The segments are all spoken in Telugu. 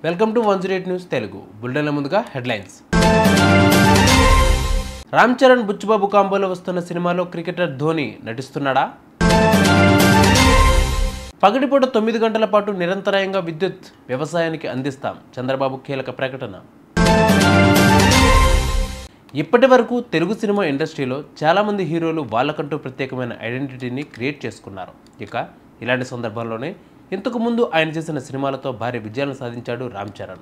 వెల్కమ్ టు 108 న్యూస్ తెలుగు బులెటిన్ల ముందుగా హెడ్లైన్స్. రామ్ చరణ్ బుచ్చిబాబు కాంబోలో వస్తున్న సినిమాలో క్రికెటర్ ధోని నటిస్తున్నాడా? పగటిపూట 9 గంటల పాటు నిరంతరాయంగా విద్యుత్ వ్యవసాయానికి అందిస్తాం, చంద్రబాబు కీలక ప్రకటన. ఇప్పటి వరకు తెలుగు సినిమా ఇండస్ట్రీలో చాలామంది హీరోలు వాళ్ళకంటూ ప్రత్యేకమైన ఐడెంటిటీని క్రియేట్ చేసుకున్నారు. ఇక ఇలాంటి సందర్భంలోనే ఇంతకు ముందు ఆయన చేసిన సినిమాలతో భారీ విజయాలను సాధించాడు రామ్ చరణ్.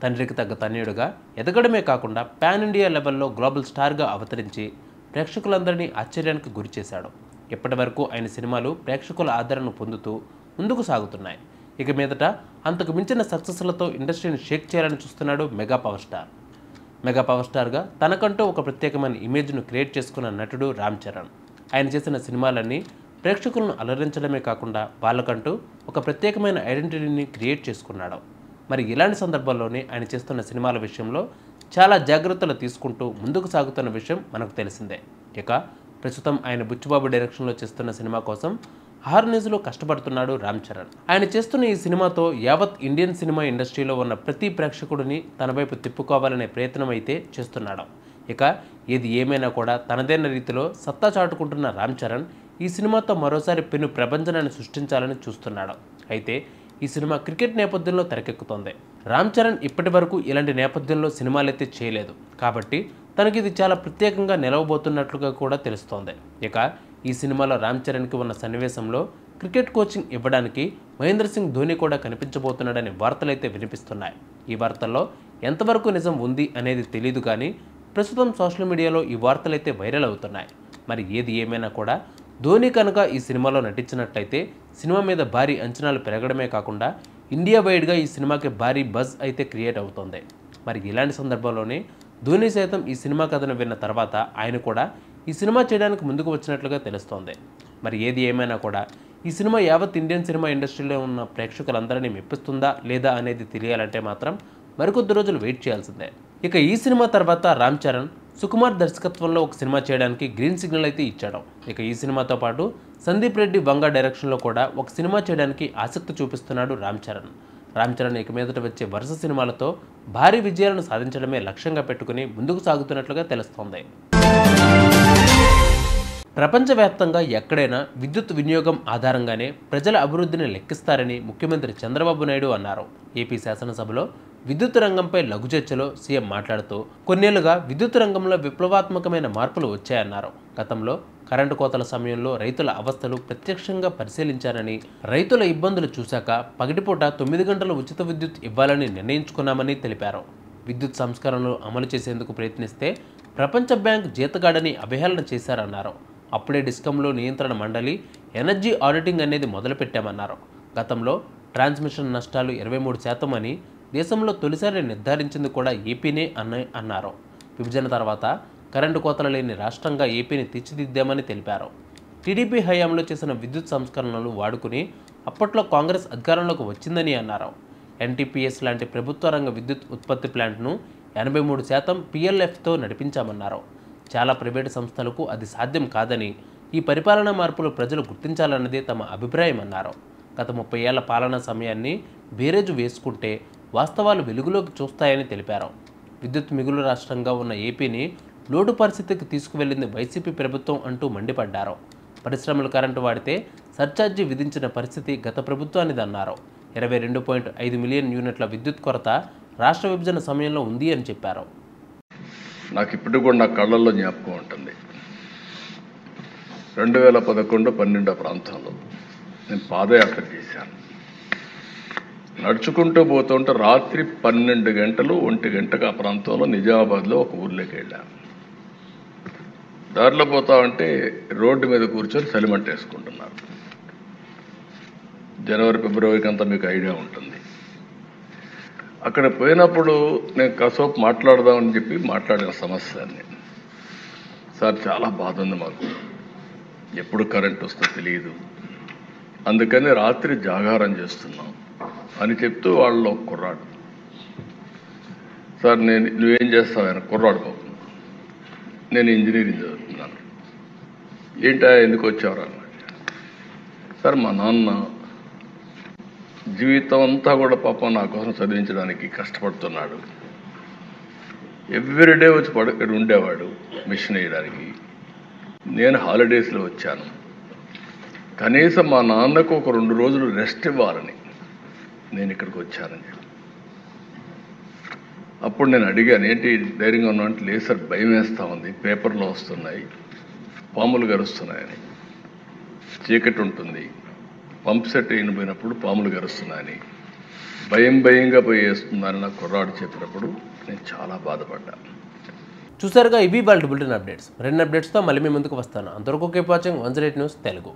తండ్రికి తగ్గ తనయుడుగా ఎదగడమే కాకుండా పాన్ ఇండియా లెవెల్లో గ్లోబల్ స్టార్గా అవతరించి ప్రేక్షకులందరినీ ఆశ్చర్యానికి గురిచేశాడు. ఇప్పటి వరకు ఆయన సినిమాలు ప్రేక్షకుల ఆదరణను పొందుతూ ముందుకు సాగుతున్నాయి. ఇక మీదట అంతకు మించిన సక్సెస్లతో ఇండస్ట్రీని షేక్ చేయాలని చూస్తున్నాడు mega power star. Mega power స్టార్గా తనకంటూ ఒక ప్రత్యేకమైన ఇమేజ్ను క్రియేట్ చేసుకున్న నటుడు రామ్ చరణ్. ఆయన చేసిన సినిమాలన్నీ ప్రేక్షకులను అలరించడమే కాకుండా వాళ్ళకంటూ ఒక ప్రత్యేకమైన ఐడెంటిటీని క్రియేట్ చేసుకున్నాడు. మరి ఇలాంటి సందర్భాల్లోనే ఆయన చేస్తున్న సినిమాల విషయంలో చాలా జాగ్రత్తలు తీసుకుంటూ ముందుకు సాగుతున్న విషయం మనకు తెలిసిందే. ఇక ప్రస్తుతం ఆయన బుచ్చిబాబు డైరెక్షన్లో చేస్తున్న సినిమా కోసం హార్నెస్లో కష్టపడుతున్నాడు రామ్ చరణ్. ఆయన చేస్తున్న ఈ సినిమాతో యావత్ ఇండియన్ సినిమా ఇండస్ట్రీలో ఉన్న ప్రతి ప్రేక్షకుడిని తన వైపు తిప్పుకోవాలనే ప్రయత్నం అయితే చేస్తున్నాడు. ఇక ఏది ఏమైనా కూడా తనదైన రీతిలో సత్తా చాటుకుంటున్న రామ్ చరణ్ ఈ సినిమాతో మరోసారి పెను ప్రపంచాన్ని సృష్టించాలని చూస్తున్నాడు. అయితే ఈ సినిమా క్రికెట్ నేపథ్యంలో తెరకెక్కుతోంది. రామ్ చరణ్ ఇప్పటి వరకు ఇలాంటి నేపథ్యంలో సినిమాలైతే చేయలేదు కాబట్టి తనకి ఇది చాలా ప్రత్యేకంగా నిలవబోతున్నట్లుగా కూడా తెలుస్తోంది. ఇక ఈ సినిమాలో రామ్ చరణ్కి ఉన్న సన్నివేశంలో క్రికెట్ కోచింగ్ ఇవ్వడానికి మహేంద్ర సింగ్ ధోని కూడా కనిపించబోతున్నాడనే వార్తలైతే వినిపిస్తున్నాయి. ఈ వార్తల్లో ఎంతవరకు నిజం ఉంది అనేది తెలియదు కానీ ప్రస్తుతం సోషల్ మీడియాలో ఈ వార్తలైతే వైరల్ అవుతున్నాయి. మరి ఏది ఏమైనా కూడా ధోని కనుక ఈ సినిమాలో నటించినట్లయితే సినిమా మీద భారీ అంచనాలు పెరగడమే కాకుండా ఇండియా వైడ్గా ఈ సినిమాకి భారీ బజ్ అయితే క్రియేట్ అవుతుంది. మరి ఇలాంటి సందర్భంలోనే ధోని సైతం ఈ సినిమా కథను విన్న తర్వాత ఆయన కూడా ఈ సినిమా చేయడానికి ముందుకు వచ్చినట్లుగా తెలుస్తోంది. మరి ఏది ఏమైనా కూడా ఈ సినిమా యావత్ ఇండియన్ సినిమా ఇండస్ట్రీలో ఉన్న ప్రేక్షకులందరినీ మెప్పిస్తుందా లేదా అనేది తెలియాలంటే మాత్రం మరికొద్ది రోజులు వెయిట్ చేయాల్సిందే. ఇక ఈ సినిమా తర్వాత రామ్ చరణ్ సుకుమార్ దర్శకత్వంలో ఒక సినిమా చేయడానికి గ్రీన్ సిగ్నల్ అయితే ఇచ్చాడు. ఇక ఈ సినిమాతో పాటు సందీప్ రెడ్డి వంగ డైరెక్షన్లో కూడా ఒక సినిమా చేయడానికి ఆసక్తి చూపిస్తున్నాడు రామ్ చరణ్. రామ్ చరణ్ ఇక మీదట వచ్చే వరుస సినిమాలతో భారీ విజయాలను సాధించడమే లక్ష్యంగా పెట్టుకుని ముందుకు సాగుతున్నట్లుగా తెలుస్తోంది. ప్రపంచవ్యాప్తంగా ఎక్కడైనా విద్యుత్ వినియోగం ఆధారంగానే ప్రజల అభివృద్ధిని లెక్కిస్తారని ముఖ్యమంత్రి చంద్రబాబు నాయుడు అన్నారు. ఏపీ శాసనసభలో విద్యుత్ రంగంపై లఘు చర్చలో సీఎం మాట్లాడుతూ కొన్నేళ్లుగా విద్యుత్ రంగంలో విప్లవాత్మకమైన మార్పులు వచ్చాయన్నారు. గతంలో కరెంటు కోతల సమయంలో రైతుల అవస్థలు ప్రత్యక్షంగా పరిశీలించారని, రైతుల ఇబ్బందులు చూశాక పగటిపూట 9 గంటల ఉచిత విద్యుత్ ఇవ్వాలని నిర్ణయించుకున్నామని తెలిపారు. విద్యుత్ సంస్కరణలు అమలు చేసేందుకు ప్రయత్నిస్తే ప్రపంచ బ్యాంక్ జీతగాడని అవహేళన చేశారన్నారు. అప్పుడే డిస్కంలో నియంత్రణ మండలి ఎనర్జీ ఆడిటింగ్ అనేది మొదలుపెట్టామన్నారు. గతంలో ట్రాన్స్మిషన్ నష్టాలు 23% అని దేశంలో తొలిసారి నిర్ధారించింది కూడా ఏపీనే అన్నారు. విభజన తర్వాత కరెంటు కోతలు లేని రాష్ట్రంగా ఏపీని తీర్చిదిద్దామని తెలిపారు. టీడీపీ హయాంలో చేసిన విద్యుత్ సంస్కరణలు వాడుకుని అప్పట్లో కాంగ్రెస్ అధికారంలోకి వచ్చిందని అన్నారు. ఎన్టీపీఎస్ లాంటి ప్రభుత్వ రంగ విద్యుత్ ఉత్పత్తి ప్లాంట్ను 83% PLFతో నడిపించామన్నారు. చాలా ప్రైవేటు సంస్థలకు అది సాధ్యం కాదని, ఈ పరిపాలనా మార్పులు ప్రజలు గుర్తించాలన్నదే తమ అభిప్రాయం అన్నారు. గత 30 ఏళ్ల పాలనా సమయాన్ని బేరేజు వేసుకుంటే వాస్తవాలు వెలుగులోకి చూస్తాయని తెలిపారు. విద్యుత్ మిగులు రాష్ట్రంగా ఉన్న ఏపీని లోటు పరిస్థితికి తీసుకువెళ్లింది వైసీపీ ప్రభుత్వం అంటూ మండిపడ్డారు. పరిశ్రమలు కరెంటు వాడితే సర్ఛార్జీ విధించిన పరిస్థితి గత ప్రభుత్వానిదన్నారు. 22.5 మిలియన్ యూనిట్ల విద్యుత్ కొరత రాష్ట్ర విభజన సమయంలో ఉంది అని చెప్పారు. నాకు ఇప్పుడు కూడా నా కళ్ళల్లో జ్ఞాపకం ఉంటుంది. 2011-12 ప్రాంతంలో నేను పాదయాత్ర చేశాను. నడుచుకుంటూ పోతుంటే రాత్రి 12 గంటలు 1 గంటకు ఆ ప్రాంతంలో నిజామాబాద్లో ఒక ఊర్లోకి వెళ్ళాను. దారిలో పోతా ఉంటే రోడ్డు మీద కూర్చొని చలిమంట వేసుకుంటున్నారు. జనవరి ఫిబ్రవరికి అంతా మీకు ఐడియా ఉంటుంది. అక్కడ పోయినప్పుడు నేను కాసేపు మాట్లాడదామని చెప్పి మాట్లాడిన సమస్యని, సార్ చాలా బాధ ఉంది మాకు, ఎప్పుడు కరెంట్ వస్తుందో తెలియదు, అందుకని రాత్రి జాగారం చేస్తున్నాం అని చెప్తూ వాళ్ళు ఒక కుర్రాడు, సార్ నువ్వేం చేస్తావు? ఆయన కుర్రాడు బాబు, నేను ఇంజనీరింగ్ చదువుతున్నాను. ఏంటా ఎందుకు వచ్చావు అన్నాడు. సార్ మా నాన్న జీవితం అంతా కూడా పాపం నా కోసం చదివించడానికి కష్టపడుతున్నాడు. ఎవ్రీడే వచ్చి ఇక్కడ ఉండేవాడు మిషన్ వేయడానికి. నేను హాలిడేస్లో వచ్చాను. కనీసం మా నాన్నకు ఒక 2 రోజులు రెస్ట్ ఇవ్వాలని నేను ఇక్కడికి వచ్చానని చెప్పి. అప్పుడు నేను అడిగాను, ఏంటి ధైర్యంగా ఉన్నా అంటే, లేదు సార్ భయం వేస్తూ ఉంది, పేపర్లో వస్తున్నాయి, పాములు గరుస్తున్నాయని, చీకటి ఉంటుంది, పంప్ సెట్ అయిపోయినప్పుడు పాములు గరుస్తున్నాయని, భయంగా పోయి వేస్తుందని నాకు కుర్రాడు చెప్పినప్పుడు నేను చాలా బాధపడ్డాను. చూసారుగా, ఇవి వాళ్ళ బులెటిన్ అప్డేట్స్. మరిన్ని అప్డేట్స్తో మళ్ళీ మీ ముందుకు వస్తాను. అంతవరకు కీప్ వాచింగ్ 108 న్యూస్ తెలుగు.